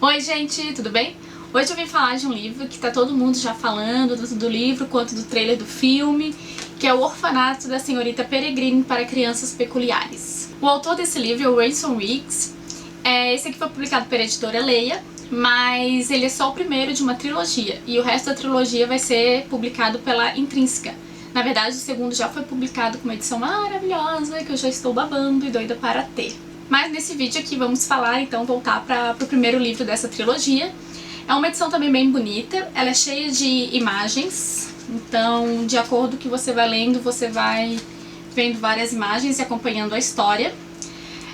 Oi gente, tudo bem? Hoje eu vim falar de um livro que tá todo mundo já falando, tanto do livro quanto do trailer do filme, que é O Orfanato da Senhorita Peregrine para Crianças Peculiares. O autor desse livro é o Ransom Riggs. Esse aqui foi publicado pela editora Leia, mas ele é só o primeiro de uma trilogia, e o resto da trilogia vai ser publicado pela Intrínseca. Na verdade, o segundo já foi publicado com uma edição maravilhosa, que eu já estou babando e doida para ter. Mas nesse vídeo aqui vamos falar, então, voltar para o primeiro livro dessa trilogia. É uma edição também bem bonita, ela é cheia de imagens, então de acordo com o que você vai lendo, você vai vendo várias imagens e acompanhando a história.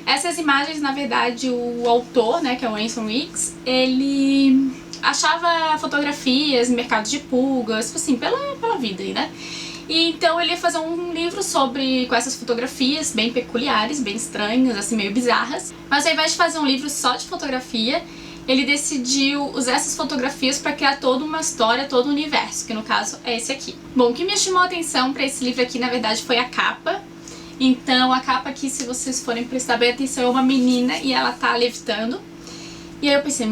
Essas imagens, na verdade, o autor, né, que é o Ransom Riggs, ele achava fotografias em mercado de pulgas, assim, pela vida aí, né? E então ele ia fazer um livro com essas fotografias bem peculiares, bem estranhas, assim, meio bizarras. Mas ao invés de fazer um livro só de fotografia, ele decidiu usar essas fotografias para criar toda uma história, todo um universo, que no caso é esse aqui. Bom, o que me chamou a atenção para esse livro aqui, na verdade, foi a capa. Então a capa aqui, se vocês forem prestar bem atenção, é uma menina e ela tá levitando. E aí eu pensei,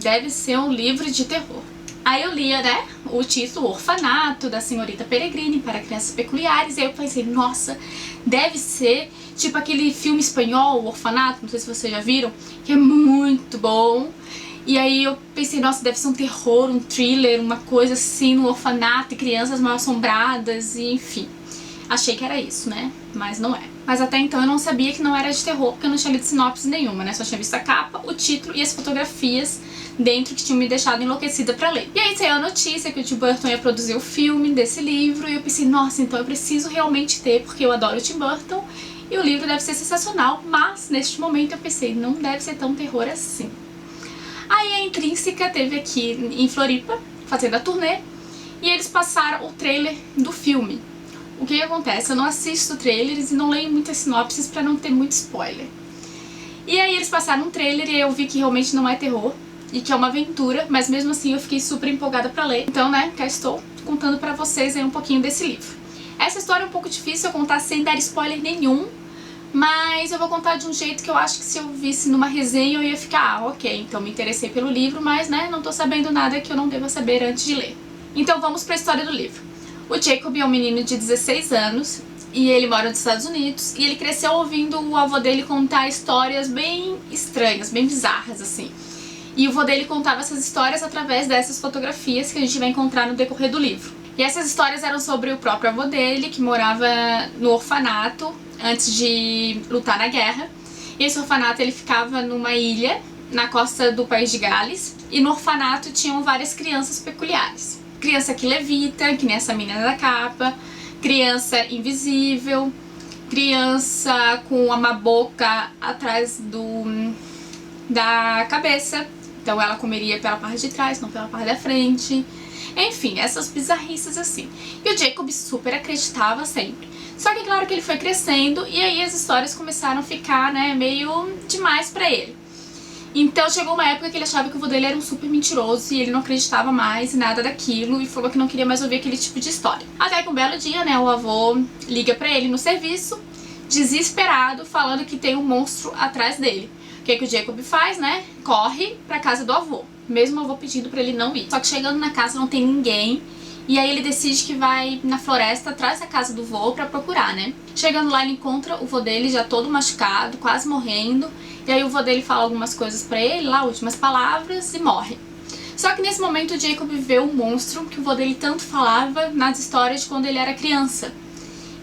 deve ser um livro de terror. Aí eu li, né, o título, O Orfanato da Senhorita Peregrine para Crianças Peculiares, e aí eu pensei, nossa, deve ser tipo aquele filme espanhol, O Orfanato, não sei se vocês já viram, que é muito bom. E aí eu pensei, nossa, deve ser um terror, um thriller, uma coisa assim, no orfanato e crianças mal assombradas, e enfim. Achei que era isso, né, mas não é. Mas até então eu não sabia que não era de terror, porque eu não tinha lido sinopse nenhuma, né, só tinha visto a capa, o título e as fotografias dentro que tinham me deixado enlouquecida pra ler. E aí saiu a notícia que o Tim Burton ia produzir o filme desse livro, e eu pensei, nossa, então eu preciso realmente ter, porque eu adoro o Tim Burton, e o livro deve ser sensacional, mas neste momento eu pensei, não deve ser tão terror assim. Aí a Intrínseca teve aqui em Floripa, fazendo a turnê, e eles passaram o trailer do filme. O que acontece? Eu não assisto trailers e não leio muitas sinopses pra não ter muito spoiler. E aí eles passaram um trailer e eu vi que realmente não é terror, e que é uma aventura, mas mesmo assim eu fiquei super empolgada pra ler. Então, né, cá estou contando pra vocês aí um pouquinho desse livro. Essa história é um pouco difícil eu contar sem dar spoiler nenhum, mas eu vou contar de um jeito que eu acho que se eu visse numa resenha eu ia ficar, ok, então me interessei pelo livro, mas, né, não tô sabendo nada que eu não deva saber antes de ler. Então vamos pra história do livro. O Jacob é um menino de 16 anos, e ele mora nos Estados Unidos, e ele cresceu ouvindo o avô dele contar histórias bem estranhas, bem bizarras, assim. E o avô dele contava essas histórias através dessas fotografias que a gente vai encontrar no decorrer do livro. E essas histórias eram sobre o próprio avô dele, que morava no orfanato antes de lutar na guerra. E esse orfanato ele ficava numa ilha na costa do país de Gales. E no orfanato tinham várias crianças peculiares. Criança que levita, que nem essa menina da capa. Criança invisível. Criança com uma boca atrás da cabeça. Então ela comeria pela parte de trás, não pela parte da frente. Enfim, essas bizarrices assim. E o Jacob super acreditava sempre. Só que claro que ele foi crescendo e aí as histórias começaram a ficar, né, meio demais pra ele. Então chegou uma época que ele achava que o avô dele era um super mentiroso e ele não acreditava mais em nada daquilo e falou que não queria mais ouvir aquele tipo de história. Até que um belo dia, né, o avô liga pra ele no serviço, desesperado, falando que tem um monstro atrás dele. O que o Jacob faz, né? Corre pra casa do avô, mesmo o avô pedindo pra ele não ir. Só que chegando na casa não tem ninguém, e aí ele decide que vai na floresta atrás da casa do vô pra procurar, né? Chegando lá ele encontra o vô dele já todo machucado, quase morrendo, e aí o vô dele fala algumas coisas pra ele, lá, últimas palavras, e morre. Só que nesse momento o Jacob vê o monstro que o vô dele tanto falava nas histórias de quando ele era criança.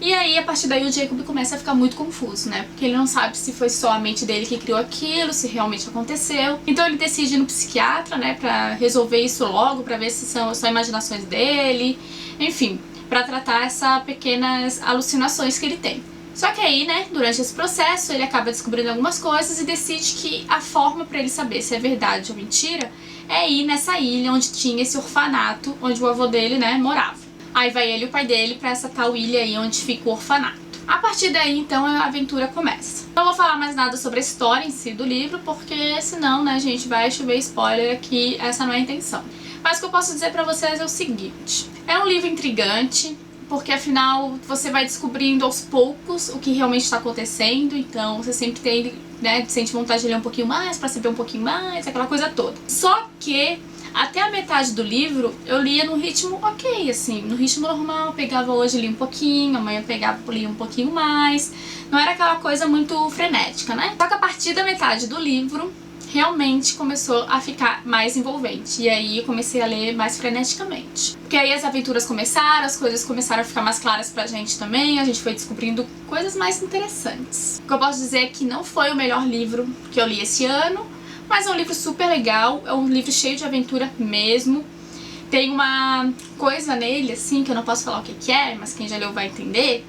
E aí, a partir daí, o Jacob começa a ficar muito confuso, né? Porque ele não sabe se foi só a mente dele que criou aquilo, se realmente aconteceu. Então ele decide ir no psiquiatra, né? Pra resolver isso logo, pra ver se são só imaginações dele. Enfim, pra tratar essas pequenas alucinações que ele tem. Só que aí, né, durante esse processo, ele acaba descobrindo algumas coisas e decide que a forma pra ele saber se é verdade ou mentira é ir nessa ilha onde tinha esse orfanato, onde o avô dele, né, morava. Aí vai ele e o pai dele pra essa tal ilha aí onde fica o orfanato. A partir daí, então, a aventura começa. Não vou falar mais nada sobre a história em si do livro, porque senão, né, gente, vai chover spoiler aqui, essa não é a intenção. Mas o que eu posso dizer pra vocês é o seguinte. É um livro intrigante, porque afinal você vai descobrindo aos poucos o que realmente está acontecendo, então você sempre tem né, sente vontade de ler um pouquinho mais, pra saber um pouquinho mais, aquela coisa toda. Só que até a metade do livro eu lia no ritmo ok, assim, no ritmo normal. Pegava hoje, lia um pouquinho, amanhã pegava, lia um pouquinho mais. Não era aquela coisa muito frenética, né? Só que a partir da metade do livro realmente começou a ficar mais envolvente. E aí eu comecei a ler mais freneticamente. Porque aí as aventuras começaram, as coisas começaram a ficar mais claras pra gente também. A gente foi descobrindo coisas mais interessantes. O que eu posso dizer é que não foi o melhor livro que eu li esse ano, mas é um livro super legal, é um livro cheio de aventura mesmo. Tem uma coisa nele, assim, que eu não posso falar o que é, mas quem já leu vai entender,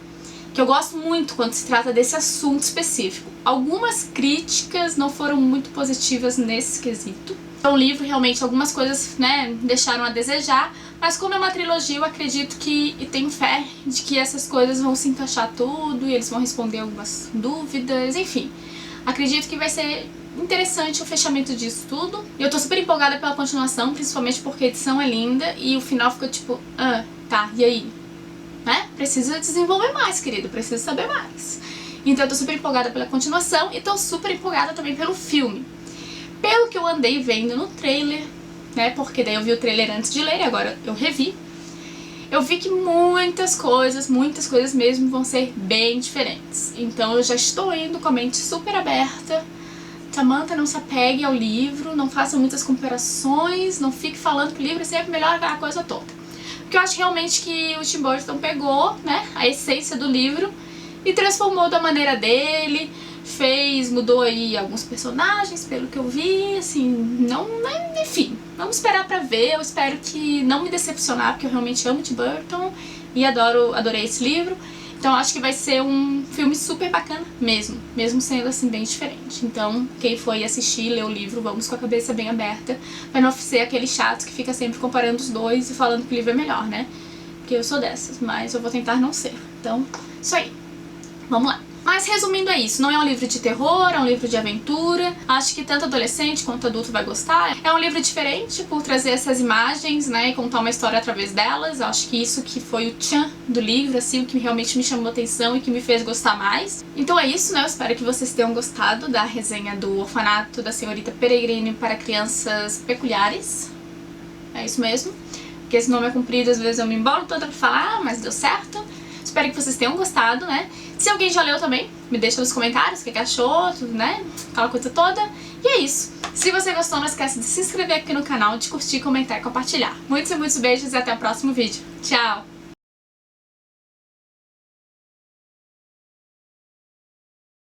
que eu gosto muito quando se trata desse assunto específico. Algumas críticas não foram muito positivas nesse quesito. Então o livro, realmente, algumas coisas, né, deixaram a desejar, mas como é uma trilogia, eu acredito que, e tenho fé de que essas coisas vão se encaixar tudo, e eles vão responder algumas dúvidas, enfim. Acredito que vai ser interessante o fechamento disso tudo. E eu tô super empolgada pela continuação, principalmente porque a edição é linda e o final ficou tipo, tá, e aí? Né? Precisa desenvolver mais, querido, precisa saber mais. Então eu tô super empolgada pela continuação e tô super empolgada também pelo filme. Pelo que eu andei vendo no trailer, né, porque daí eu vi o trailer antes de ler e agora eu revi, eu vi que muitas coisas mesmo vão ser bem diferentes. Então eu já estou indo com a mente super aberta. Samantha, não se apegue ao livro, não faça muitas comparações, não fique falando que o livro é sempre melhor que a coisa toda. Porque eu acho realmente que o Tim Burton pegou, né, a essência do livro e transformou da maneira dele, mudou aí alguns personagens, pelo que eu vi, assim, enfim, vamos esperar pra ver. Eu espero que não me decepcionar, porque eu realmente amo Tim Burton e adorei esse livro. Então acho que vai ser um filme super bacana mesmo sendo assim bem diferente. Então quem for assistir, ler o livro, vamos com a cabeça bem aberta, pra não ser aquele chato que fica sempre comparando os dois e falando que o livro é melhor, né? Porque eu sou dessas, mas eu vou tentar não ser. Então, isso aí. Vamos lá. Mas resumindo é isso, não é um livro de terror, é um livro de aventura. Acho que tanto adolescente quanto adulto vai gostar. É um livro diferente por trazer essas imagens, né, e contar uma história através delas. Acho que isso que foi o tchan do livro, assim, o que realmente me chamou atenção e que me fez gostar mais. Então é isso, né, eu espero que vocês tenham gostado da resenha do Orfanato da Senhorita Peregrine para Crianças Peculiares. É isso mesmo, porque esse nome é comprido, às vezes eu me embolo toda pra falar, mas deu certo. Espero que vocês tenham gostado, né? Se alguém já leu também, me deixa nos comentários o que achou, tudo, né? Aquela coisa toda. E é isso. Se você gostou, não esquece de se inscrever aqui no canal, de curtir, comentar e compartilhar. Muitos e muitos beijos e até o próximo vídeo. Tchau!